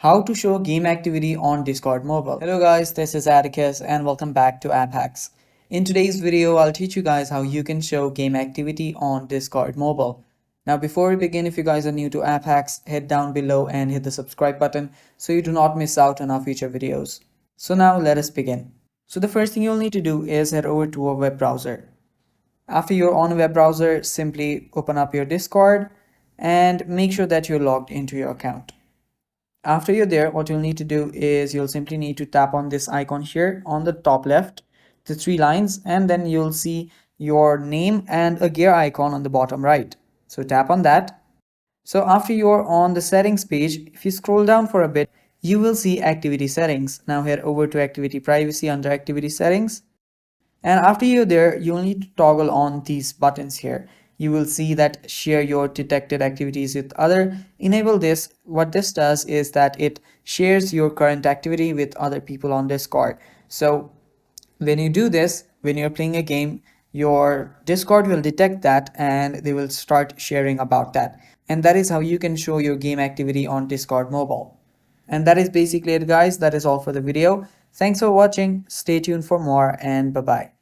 How to show game activity on Discord mobile. Hello guys, this is Atticus and welcome back to App Hacks. In today's video, I'll teach you guys how you can show game activity on Discord mobile. Now before we begin, if you guys are new to App Hacks, head down below and hit the subscribe button so you do not miss out on our future videos. So now let us begin. So the first thing you'll need to do is head over to a web browser. After you're on a web browser, simply open up your Discord and make sure that you're logged into your account. After you're there, what you'll need to do is you'll simply need to tap on this icon here on the top left, the three lines, and then you'll see your name and a gear icon on the bottom right. So tap on that. So after you're on the settings page, if you scroll down for a bit, you will see activity settings. Now head over to activity privacy under activity settings. And after you're there, you'll need to toggle on these buttons here. You will see that share your detected activities with other. Enable this. What this does is that it shares your current activity with other people on Discord. So when you do this, when you're playing a game, your Discord will detect that and they will start sharing about that. And that is how you can show your game activity on Discord mobile. And that is basically it, guys. That is all for the video. Thanks for watching. Stay tuned for more and bye bye.